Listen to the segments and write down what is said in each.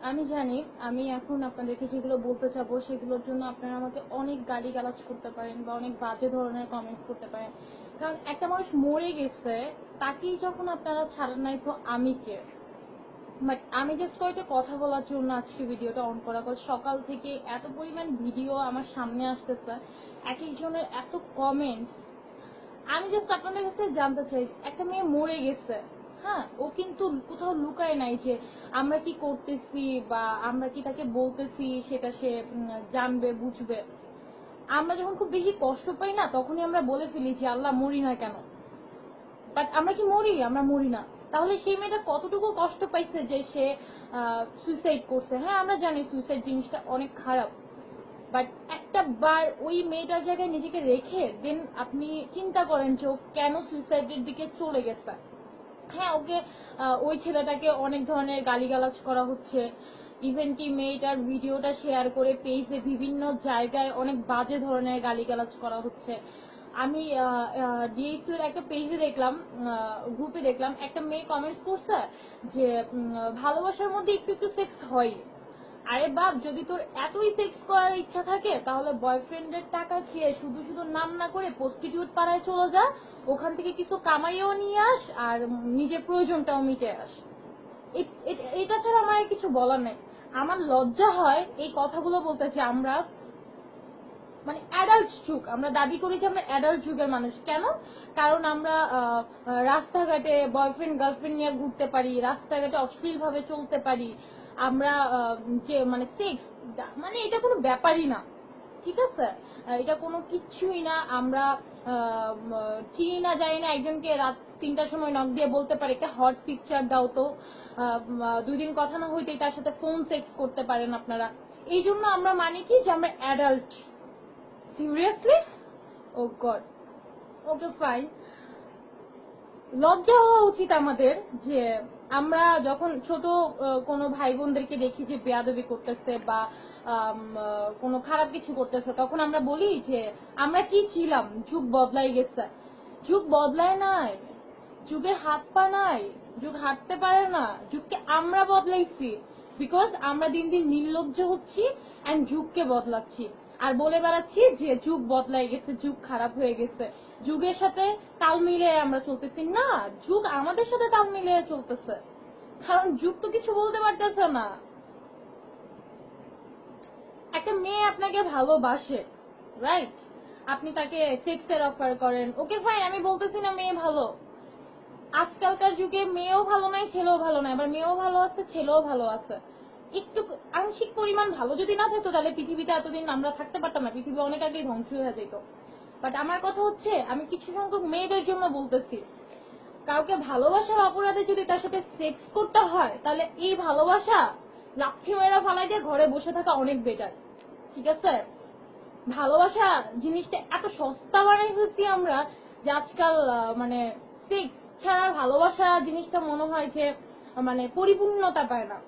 আমি জানি আমি এখন আপনাদেরকে যেগুলো বলতে চাবো সেগুলোর জন্য আপনারা আমাকে অনেক গালিগালাজ করতে পারেন বা অনেক বাজে ধরনের কমেন্টস করতে পারেন, কারণ একটা মানুষ মরে গেছে তাকেই যখন আপনারা ছাড়েন নাই তো আমি কে। বাট আমি জাস্ট কয়েকটা কথা বলার জন্য আজকে ভিডিওটা অন করা, সকাল থেকে এত পরিমাণ ভিডিও আমার সামনে আসতেছে, এক একজনের এত কমেন্টস। আমি জাস্ট আপনাদের কাছে জানতে চাই, একটা মেয়ে মরে গেছে, হ্যাঁ, ও কিন্তু কোথাও লুকায় নাই যে আমরা কি করতেছি বা আমরা কি তাকে বলতেছি সেটা সে জানবে বুঝবে। আমরা যখন খুব বেশি কষ্ট পাই না তখনই আমরা বলে ফেলি যে আল্লাহ মরি না কেন, বাট আমরা কি মরি? আমরা মরি না। তাহলে সেই মেয়েটা কতটুকু কষ্ট পাইছে যে সে সুইসাইড করছে। হ্যাঁ, আমরা জানি সুইসাইড জিনিসটা অনেক খারাপ, বাট একটা বার ওই মেয়েটার জায়গায় নিজেকে রেখে দেন আপনি চিন্তা করেন যে ও কেন সুইসাইডের দিকে চলে গেছে। হ্যাঁ, ওকে ওই ছেলেটাকে অনেক ধরনের গালিগালাজ করা হচ্ছে, ইভেন কি মেয়েটার ভিডিওটা শেয়ার করে পেজে বিভিন্ন জায়গায় অনেক বাজে ধরনের গালিগালাজ করা হচ্ছে। আমি ডিএসইউর একটা পেজে দেখলাম, গ্রুপে দেখলাম একটা মেয়ে কমেন্টস করছে যে ভালোবাসার মধ্যে একটু একটু সেক্স হয়। আরে বাপ, যদি তোর এতই সেক্স করার ইচ্ছা থাকে তাহলে বয়ফ্রেন্ডের টাকা খেয়ে শুধু শুধু নাম না করে প্রস্টিটিউট পাড়ায় চলে যা, ওখান থেকে কিছু কামাইও নিয়ে আস আর নিজের প্রয়োজনটাও মিটে আস। এটা ছাড়া আমার আর কিছু বলার নেই। আমার লজ্জা হয় এই কথাগুলো বলতে যে আমরা মানে অ্যাডাল্ট যুগ, আমরা দাবি করি যে আমরা অ্যাডাল্ট যুগের মানুষ। কেন? কারণ আমরা রাস্তাঘাটে বয়ফ্রেন্ড গার্লফ্রেন্ড নিয়ে ঘুরতে পারি, রাস্তাঘাটে অশ্লীল ভাবে চলতে পারি, আমরা যে মানে সেক্স মানে এটা কোনো ব্যাপারই না, ঠিক আছে? এটা কোনো কিচ্ছুই না। আমরা চিনি না জানি না একজনকে রাত 3টার সময় নক দিয়ে বলতে পারে একটা হট পিকচার দাও তো, 2 দিন কথা না হইতেই তার সাথে ফোন সেক্স করতে পারেন আপনারা। এই জন্য আমরা মানি কি যে আমরা অ্যাডাল্ট। সিরিয়াসলি? ও গড। ওকে ফাইন, লজ্জা হওয়া উচিত আমাদের যে আমরা যখন ছোট কোনো ভাই বোনদেরকে দেখি যে বেয়াদবি করতেছে বা কোনো খারাপ কিছু করতেছে তখন আমরা বলি যে আমরা কি ছিলাম, যুগ বদলাই গেছে। যুগ বদলায় নাই, যুগের হাত পা নাই, যুগ হাঁটতে পারে না, যুগকে আমরা বদলাইছি। বিকজ আমরা দিন দিন নির্লজ্জ হচ্ছি এন্ড যুগকে বদলাচ্ছি আর বলে বেড়াচ্ছি যে যুগ বদলাই গেছে, যুগ খারাপ হয়ে গেছে, যুগের সাথে তাল মিলিয়ে আমরা চলতেছি। না, যুগ আমাদের সাথে তাল মিলিয়ে চলতেছে, কারণ যুগ তো কিছু বলতে পারতেছে না। একটা মেয়ে আপনাকে ভালোবাসে, রাইট? আপনি তাকে সেক্সের অফার করেন, ওকে ফাইন, আমি বলতেছি না মেয়ে ভালো। আজকালকার যুগে মেয়েও ভালো নাই, ছেলেও ভালো নাই, আবার মেয়েও ভালো আছে, ছেলেও ভালো আছে। একটু আংশিক পরিমাণ ভালো যদি না থাকতো তাহলে পৃথিবীতে এতদিন আমরা থাকতে পারতাম না, পৃথিবী অনেক আগেই ধ্বংস হয়ে যেত। বাট আমার কথা হচ্ছে আমি কিছু সংখ্যক মেয়েদের জন্য বলতেছি, কাউকে ভালোবাসার অপরাধে যদি তার সাথে সেক্স করতে হয় তাহলে এই ভালোবাসা লাথি মেরা ফালাই দিয়ে ঘরে বসে থাকা অনেক বেটার, ঠিক আছে? ভালোবাসা জিনিসটা এত সস্তা বানাই ফেলছি আমরা যে আজকাল মানে সেক্স ছাড়া ভালোবাসা জিনিসটা মনে হয় যে মানে পরিপূর্ণতা পায় না।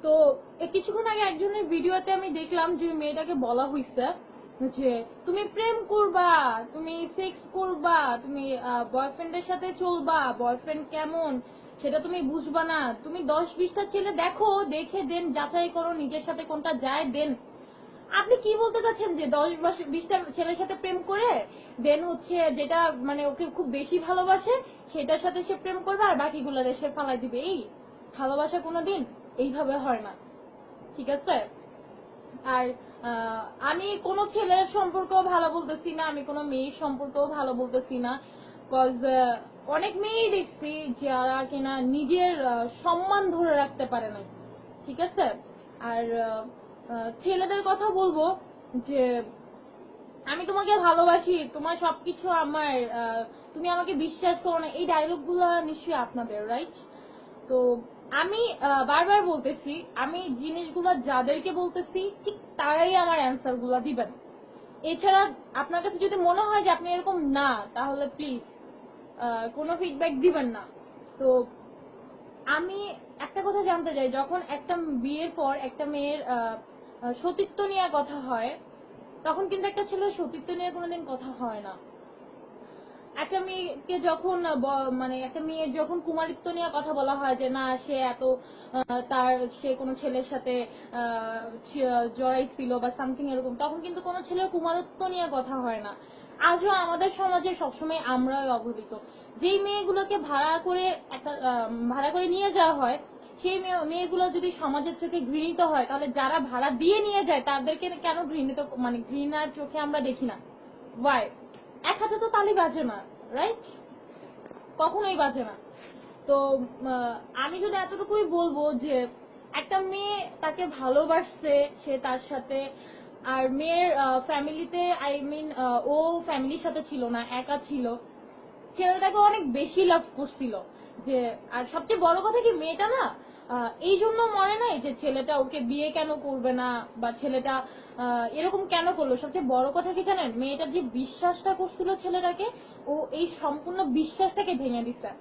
তো কিছুক্ষণ আগে একজনের ভিডিওতে আমি দেখলাম যে মেয়েটাকে বলা হয়েছে যে তুমি প্রেম করবা, তুমি সেক্স করবা, তুমি বয়ফ্রেন্ডের সাথে চলবা, বয়ফ্রেন্ড কেমন সেটা তুমি বুঝবা না, তুমি 10-20টা ছেলে দেখো, দেখে দেন যাচাই করো নিজের সাথে কোনটা যায় দেন। আপনি কি বলতে চাচ্ছেন যে 10-20টা ছেলের সাথে প্রেম করে দেন হচ্ছে যেটা মানে ওকে খুব বেশি ভালোবাসে সেটার সাথে সে প্রেম করবে আর বাকিগুলো সে ফালাই দিবে? এই ভালোবাসা কোনোদিন এইভাবে হয় না, ঠিক আছে? আর আমি কোনো ছেলের সম্পর্কেও ভালো বলতেছি না, আমি কোনো মেয়ের সম্পর্কেও ভালো বলতেছি না, বিকজ অনেক মেয়েই দেখছি যারা কিনা নিজের সম্মান ধরে রাখতে পারে না, ঠিক আছে? আর ছেলেদের কথা বলবো যে আমি তোমাকে ভালোবাসি, তোমার সবকিছু আমার, তুমি আমাকে বিশ্বাস করো না, এই ডায়লগ গুলো নিশ্চয়ই আপনাদের, রাইট? তো আমি বারবার বলতেছি, আমি জিনিসগুলো যাদেরকে বলতেছি ঠিক তারাই আমার অ্যান্সার গুলা দিবেন। এছাড়া আপনার কাছে যদি মনে হয় যে আপনি এরকম না, তাহলে প্লিজ কোনো ফিডব্যাক দিবেন না। তো আমি একটা কথা জানতে চাই, যখন একটা বিয়ের পর একটা মেয়ের সতীত্ব নিয়ে কথা হয় তখন কিন্তু একটা ছেলের সতীত্ব নিয়ে কোনোদিন কথা হয় না। একটা মেয়েকে যখন মানে একটা মেয়ের যখন কুমারিত্ব নিয়ে কথা বলা হয় যে না সে এত সে কোনো ছেলের সাথে জড়াইছিল বা সামথিং এরকম, তখন কিন্তু কোনো ছেলের কুমারত্ব নিয়ে কথা হয় না। আজও আমাদের সমাজে সবসময় আমরাই অবহেলিত। যেই মেয়েগুলোকে ভাড়া করে নিয়ে যাওয়া হয়, সেই মেয়েগুলো যদি সমাজের চোখে ঘৃণিত হয়, তাহলে যারা ভাড়া দিয়ে নিয়ে যায় তাদেরকে কেন ঘৃণিত, মানে ঘৃণার চোখে আমরা দেখি না? ওয়াই? এক হাতে তো তালি বাজে না, রাইট? কখনোই বাজে না। তো আমি যদি এতটুকুই বলবো যে একটা মেয়ে তাকে ভালোবাসছে, সে তার সাথে, আর মেয়ের ফ্যামিলিতে, আই মিন ও ফ্যামিলির সাথে ছিল না, একা ছিল, ছেলেটাকে অনেক বেশি লাভ করছিল। যে আর সবচেয়ে বড় কথা কি, মেয়েটা না এই জন্য মরে নাই যে ছেলেটা ওকে বিয়ে কেন করবে না বা ছেলেটা এরকম কেন করলো। সবচেয়ে বড় কথা কি জানেন, মেয়েটা যে বিশ্বাসটা করছিল ছেলেটাকে, ও এই সম্পূর্ণ বিশ্বাসটাকে ভেঙে দিচ্ছে।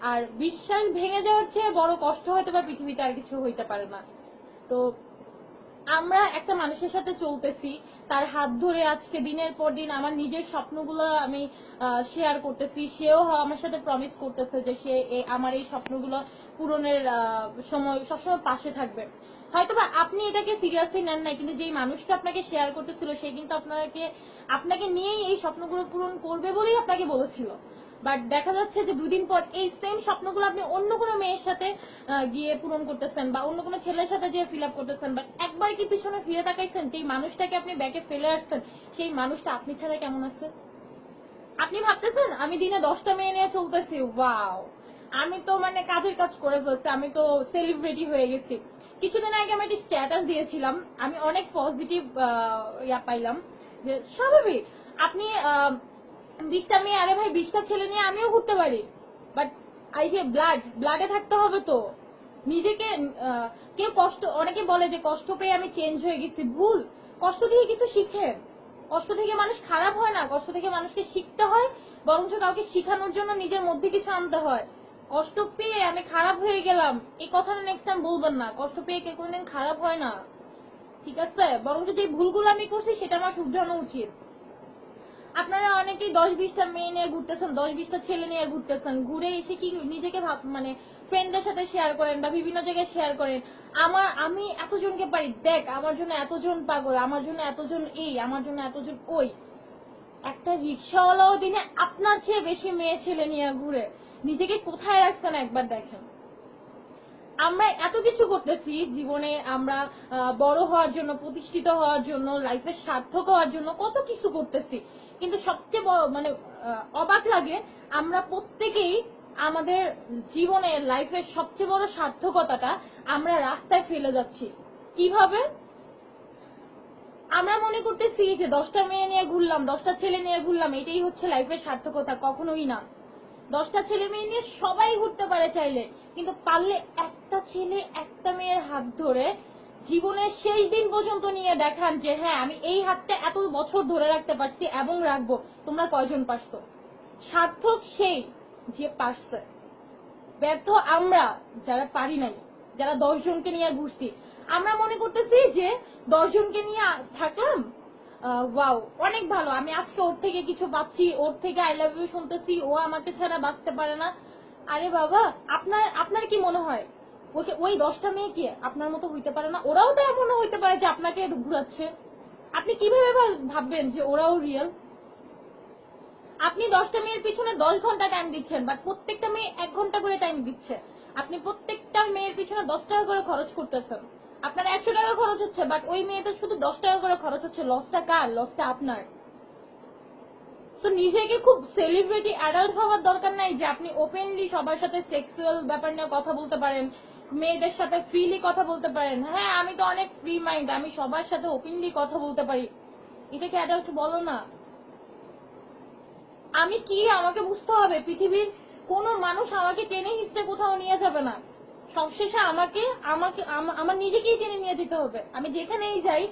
আর বিশ্বাস ভেঙে যাওয়ার চেয়ে বড় কষ্ট হয়তো বা পৃথিবীতে আর কিছু হইতে পারে না। তো আমরা একটা মানুষের সাথে চলতেছি, তার হাত ধরে আজকে দিনের পর দিন আমার নিজের স্বপ্নগুলো আমি শেয়ার করতেছি, সেও আমার সাথে প্রমিস করতেছে যে সে আমার এই স্বপ্নগুলো পূরণের সময় সবসময় পাশে থাকবে। হয়তোবা আপনি এটাকে সিরিয়াসলি নেন নাই, কিন্তু যেই মানুষটা আপনাকে শেয়ার করতেছিল সে কিন্তু আপনাকে নিয়েই এই স্বপ্নগুলো পূরণ করবে বলেই আপনাকে বলেছিল। বাট দেখা যাচ্ছে যে দুদিন পর এই সেম স্বপ্নগুলো আপনি অন্য কোনো মেয়ের সাথে গিয়ে পূরণ করতেছেন বা অন্য কোনো ছেলের সাথে গিয়ে ফিল আপ করতেছেন। বাট একবার কি পিছনে ফিরে তাকাইছেন, যেই মানুষটাকে আপনি ব্যাকে ফেলে আসছেন সেই মানুষটা আপনি ছাড়া কেমন আছে? আপনি ভাবতেছেন আমি দিনে 10টা মেয়ে নিয়ে চলতেছি, ওয়াও আমি তো মানে কাজের কাজ করে ফেলছি, আমি তো সেলিব্রিটি হয়ে গেছি। কিছুদিন আগে আমি একটা স্ট্যাটাস দিয়েছিলাম, আমি অনেক পজিটিভ পাইলাম যে স্বাভাবিক আপনি 20টা মেয়ে, আরে ভাই 20টা ছেলে নিয়ে আমিও ঘুরতে পারি, বাট এই যে ব্লাডে থাকতে হবে তো। নিজেকে কেউ অনেকে বলে যে কষ্ট পেয়ে আমি চেঞ্জ হয়ে গেছি, ভুল। কষ্ট থেকে কিছু শিখেন, কষ্ট থেকে মানুষ খারাপ হয় না, কষ্ট থেকে মানুষকে শিখতে হয়, বরঞ্চ কাউকে শিখানোর জন্য নিজের মধ্যে কিছু আনতে হয়। কষ্ট পেয়ে আমি খারাপ হয়ে গেলাম এই কথাটা নেক্সট টাইম বলবেন না। কষ্ট পেয়ে কেউ কোনদিন খারাপ হয় না, ঠিক আছে? বরঞ্চ যে ভুলগুলো আমি করছি সেটা আমার শুধরানো উচিত। আপনারা অনেকেই 10-20টা মেয়ে নিয়ে ঘুরতেছেন, 10-20টা ছেলে নিয়ে ঘুরতেছেন, ঘুরে এসে কি নিজেকে মানে ফ্রেন্ডদের সাথে শেয়ার করেন বা বিভিন্ন জায়গায় শেয়ার করেন, আমি এতজনকে পারি, দেখ আমার জন্য এতজন পাগল, আমার জন্য এতজন এই, আমার জন্য এতজন ওই। একটা রিক্সাওয়ালাও দিনে আপনার চেয়ে বেশি মেয়ে ছেলে নিয়ে ঘুরে, নিজেকে কোথায় রাখছেন একবার দেখেন। আমরা এত কিছু করতেছি জীবনে, আমরা বড় হওয়ার জন্য, প্রতিষ্ঠিত হওয়ার জন্য, লাইফে সার্থক হওয়ার জন্য কত কিছু করতেছি, কিন্তু সবচেয়ে বড় মানে অবাক লাগে, আমরা প্রত্যেকেই আমাদের জীবনের লাইফের সবচেয়ে বড় সার্থকতাটা আমরা রাস্তায় ফেলে যাচ্ছি। কিভাবে? আমরা মনে করতেছি যে 10টা মেয়ে নিয়ে ঘুরলাম, 10টা ছেলে নিয়ে ঘুরলাম, এটাই হচ্ছে লাইফের সার্থকতা। কখনোই না। 10টা ছেলে মেয়ে নিয়ে সবাই ঘুরতে পারে চাইলে, কিন্তু পারলে একটা ছেলে একটা মেয়ের হাত ধরে জীবনের শেষ দিন পর্যন্ত নিয়ে দেখান যে হ্যাঁ আমি এই হাতটা এত বছর ধরে রাখতে পারছি এবং রাখবো। তোমরা কয়জন পারছো? সার্থক সেই যে পারছে, ব্যর্থ আমরা যারা পারি নাই, যারা 10 জনকে নিয়ে ঘুরছি। আমরা মনে করতেছি যে 10 জনকে নিয়ে থাকলাম, ওয়াও অনেক ভালো, আমি আজকে ওর থেকে কিছু পাচ্ছি, ওর থেকে আই লাভ ইউ শুনতেছি, ও আমাকে ছাড়া বাঁচতে পারে না। আরে বাবা, আপনার কি মনে হয় ওই 10টা মেয়ে কি আপনার মতো হইতে পারে না? ওরাও তো এমনও হইতে পারে যে আপনাকে ঘুরাচ্ছে। আপনি কিভাবে ভাববেন যে ওরাও রিয়েল? আপনি 10টা মেয়ের পিছনে 10 ঘন্টা টাইম দিচ্ছেন, বাট প্রত্যেকটা মেয়ে 1 ঘন্টা করে টাইম দিচ্ছে। আপনি প্রত্যেকটা মেয়ের পিছনে 10 টাকা করে খরচ করতেছেন, আপনার 100 টাকা খরচ হচ্ছে, বাট ওই মেয়েটা শুধু 10 টাকা করে খরচ হচ্ছে। লসটা কার? লসটা আপনার। তো নিজেকে খুব সেলিব্রিটি অ্যাডাল্ট হওয়ার দরকার নাই যে আপনি ওপেনলি সবার সাথে সেক্সুয়াল ব্যাপার নিয়ে কথা বলতে পারেন, মেয়েদের সাথে ফ্রিলি কথা বলতে পারেন। হ্যাঁ আমি তো অনেক ফ্রি মাইন্ড, আমি সবার সাথে ওপেনলি কথা বলতে পারি, এটাকে অ্যাডাল্ট বলো না? আমি কি, আমাকে বুঝতে হবে পৃথিবীর কোন মানুষ আমাকে টেনে হিস্টে কোথাও নিয়ে যাবে না। সবশেষে আমাকে আমাকে আমার নিজেকেই টেনে নিয়ে যেতে হবে। আমি যেখানেই যাই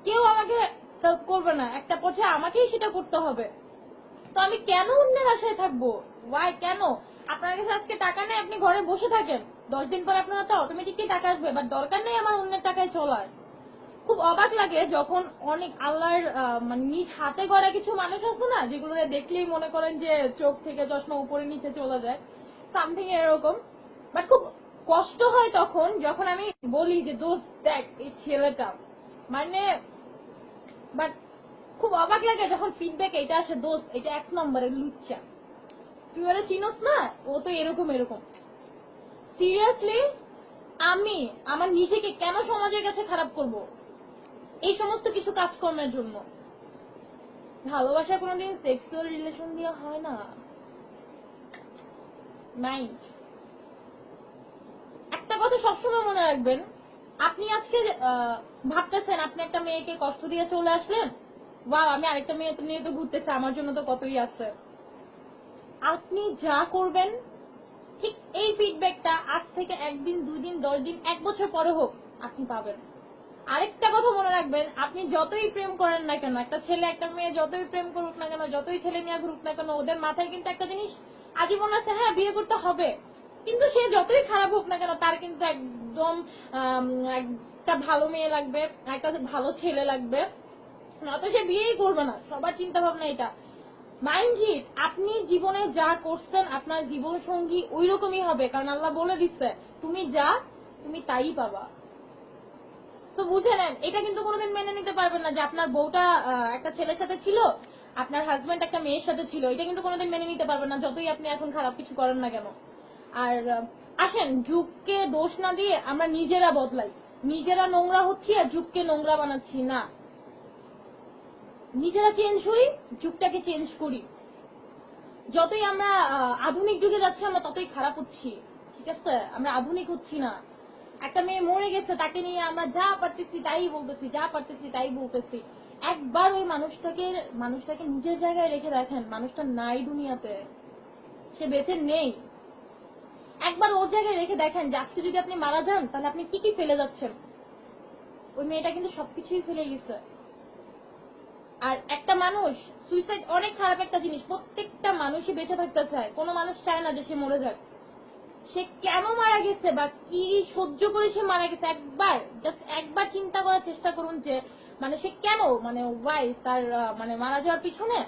কেউ আমাকে হেল্প করবে না, একটা পর্যায়ে আমাকেই সেটা করতে হবে। তো আমি কেন অন্যের আশায় থাকবো? ওয়াই? কেন? আপনার কাছে আজকে টাকা নেই, আপনি ঘরে বসে থাকেন, 10 দিন পর আপনার হাতে অটোমেটিকলি টাকা আসবে, বাট দরকার নেই আমার অন্যের টাকায় চলার। খুব অবাক লাগে যখন অনেক আল্লাহর মানে নিজ হাতে গড়া কিছু মানুষ আছে না, যেগুলো দেখলেই মনে করেন যে চোখ থেকে চশমা উপরে নিচে চলে যায়, সামথিং এরকম। বাট খুব কষ্ট হয় তখন যখন আমি বলি যে দোস্ত দেখ এই ছেলেটা, মানে বাট খুব অবাক লাগে যখন ফিডব্যাক এটা আসে, দোস্ত এটা 1 নম্বরের লুচ্চা, তুই ওরা চিনোস না, ও তো এরকম এরকম। সিরিয়াসলি আমি আমার নিজেকে কেন সমাজের কাছে খারাপ করব এই সমস্ত কিছু কাজকর্মের জন্য? ভালোবাসা কোনোদিন সেক্সুয়াল রিলেশন দিয়ে হয় না। মাইন্ড একটা কথা সবসময় মনে রাখবেন, আপনি আজকে ভাবতেছেন আপনি একটা মেয়েকে কষ্ট দিয়ে চলে আসলেন, বা আমি আরেকটা মেয়ে নিয়ে তো ঘুরতেছে, আমার জন্য তো কতই আছে। আপনি যা করবেন ঠিক এই ফিডব্যাকটা আজ থেকে 1 দিন 2 দিন 10 দিন 1 বছর পরে হোক আপনি পাবেন। আরেকটা কথা মনে রাখবেন, আপনি যতই প্রেম করেন না কেন, একটা ছেলে একটা মেয়ে যতই প্রেম করুক না কেন, যতই ছেলে নিয়ে ঘুরুক না কেন, ওদের মাথায় কিন্তু একটা জিনিস আজীবন আছে, হ্যাঁ বিয়ে করতে হবে। কিন্তু সে যতই খারাপ হোক না কেন, তার কিন্তু একদম একটা ভালো মেয়ে লাগবে, একটা ভালো ছেলে লাগবে, নয়তো সে বিয়েই করবে না। সবার চিন্তা ভাবনা এটা। মাইন্ড ইট, আপনি জীবনে যা করছেন আপনার জীবন সঙ্গী ওই রকমই হবে, কারণ আল্লাহ বলে দিচ্ছে তুমি যা তুমি তাই পাবা। তো বুঝে নেন, এটা কিন্তু কোনোদিন মেনে নিতে পারবেন না যে আপনার বউটা একটা ছেলের সাথে ছিল, আপনার হাজবেন্ড একটা মেয়ের সাথে ছিল, এটা কিন্তু কোনোদিন মেনে নিতে পারবেন না, যতই আপনি এখন খারাপ কিছু করেন না কেন। আর আসেন, যুগকে দোষ না দিয়ে আমরা নিজেরা বদলাই। নিজেরা নোংরা হচ্ছি আর যুগকে নোংরা বানাচ্ছি না, নিজেরা চেঞ্জ হই, যুগটাকে চেঞ্জ করি। যতই আমরা আধুনিক যুগে যাচ্ছি আমরা ততই খারাপ হচ্ছি, ঠিক আছে? আমরা আধুনিক হচ্ছি না। একটা মেয়ে মরে গেছে, তাকে নিয়ে আমরা যা পারতেছি তাই বলতেছি, যা পারতেছি তাই বলতেছি। একবার ওই মানুষটাকে নিজের জায়গায় রেখে দেখেন, মানুষটা নাই দুনিয়াতে, সে বেঁচে নেই। একবার ওর জায়গায় রেখে দেখেন যে আজকে যদি আপনি মারা যান তাহলে আপনি কি কি ফেলে যাচ্ছেন। ওই মেয়েটা কিন্তু সবকিছুই ফেলে গেছে। আর একটা মানুষ, সুইসাইড অনেক খারাপ একটা জিনিস, প্রত্যেকটা মানুষই বেঁচে থাকতে চায়, কোনো মানুষ চায় না যে সে মরে যাক। সে কেন মারা গেছে বা কি সহ্য করে সে মারা গেছে, জাস্ট একবার চিন্তা করার চেষ্টা করুন যে মানে সে কেন, মানে ওয়াই তার মানে মারা যাওয়ার পিছনে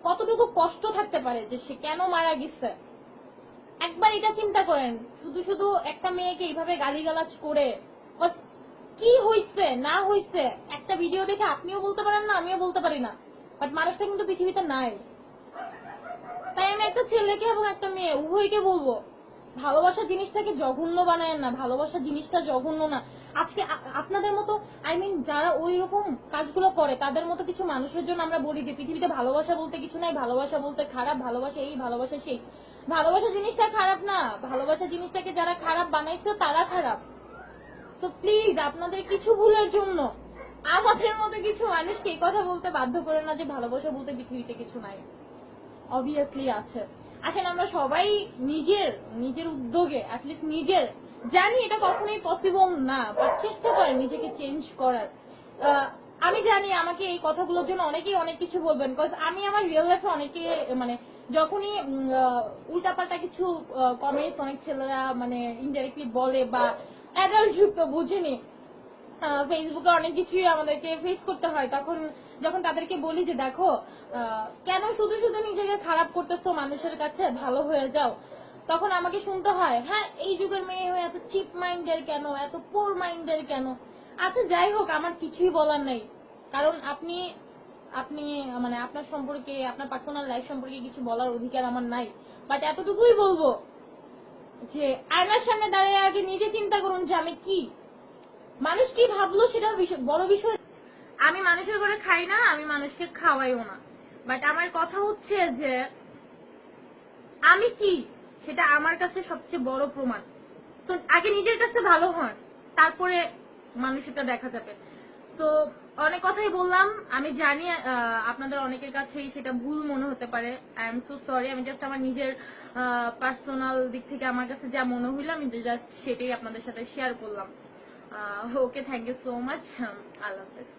কতটুকু কষ্ট থাকতে পারে যে সে কেন মারা গেছে। একবার এটা চিন্তা করেন, শুধু শুধু একটা মেয়েকে এইভাবে গালিগালাজ করে কি হইছে না হইছে একটা ভিডিও দেখে আপনিও বলতে পারেন না, আমিও বলতে পারি না, বাট মানুষটা কিন্তু পৃথিবীতে নাই। তাই আমি একটা ছেলেকে এবং একটা মেয়ে উভয়কে বলবো, ভালোবাসা জিনিসটাকে জঘন্য বানায় না, ভালোবাসা জিনিসটা জঘন্য না। আজকে আপনাদের মতো যারা ওই রকম কাজগুলো করে তাদের মতো কিছু মানুষের জন্য আমরা বলি যে পৃথিবীতে ভালোবাসা বলতে কিছু নাই, ভালোবাসা বলতে খারাপ, ভালোবাসা এই ভালোবাসা সেই। ভালোবাসা জিনিসটা খারাপ না, ভালোবাসা জিনিসটাকে যারা খারাপ বানাইছে তারা খারাপ। তো প্লিজ আপনাদের কিছু ভুলের জন্য আমাদের মতো কিছু মানুষকে এই কথা বলতে বাধ্য করে না যে ভালোবাসা বলতে পৃথিবীতে কিছু নাই। অবভিয়াসলি আছে। আসেন আমরা সবাই নিজের নিজের উদ্যোগে, অ্যাটলিস্ট নিজের, জানি এটা কখনোই পসিবল না, বাট চেষ্টা করেন নিজেকে চেঞ্জ করার। আমি জানি আমাকে এই কথাগুলোর জন্য অনেকেই অনেক কিছু বলবেন, বিকজ আমি আমার রিয়েল লাইফে অনেকে মানে যখনই উল্টাপাল্টা কিছু কমেন্টস অনেক ছেলেরা মানে ইনডাইরেক্টলি বলে বা অ্যাডাল্ট যুগ তো বুঝিনি, ফেসবুকে অনেক কিছুই আমাদেরকে ফেস করতে হয়, তখন যখন তাদেরকে বলি যে দেখো কেন শুধু শুধু নিজেকে খারাপ করতেছো, মানুষের কাছে ভালো হয়ে যাও, তখন আমাকে শুনতে হয় হ্যাঁ এই যুগের মেয়ে হয়ে এত চিপ মাইন্ডের কেন, এত পোর মাইন্ডের কেন। আচ্ছা যাই হোক, আমার কিছুই বলার নাই, কারণ আপনি আপনি মানে আপনার সম্পর্কে, আপনার পার্সোনাল লাইফ সম্পর্কে কিছু বলার অধিকার আমার নাই। বাট এতটুকুই বলবো যে আয়নার সামনে দাঁড়িয়ে আগে নিজে চিন্তা করুন যে আমি কি, মানুষ কি ভাবলো সেটা বড় বিষয়। আমি মানুষের করে খাই না, আমি মানুষকে খাওয়াইও না, বাট আমার কথা হচ্ছে যে আমি কি সেটা আমার কাছে সবচেয়ে বড় প্রমাণ। তো আগে নিজের কাছে ভালো হন, তারপরে মানুষটা দেখা যাবে। তো অনেক কথাই বললাম, আমি জানি আপনাদের অনেকের কাছেই সেটা ভুল মনে হতে পারে, আই এম সো সরি। আমি জাস্ট আমার নিজের পার্সোনাল দিক থেকে আমার কাছে যা মনে হইলো আমি জাস্ট সেটাই আপনাদের সাথে শেয়ার করলাম। ওকে, থ্যাংক ইউ সো মাচ, আল্লাহ হাফেজ।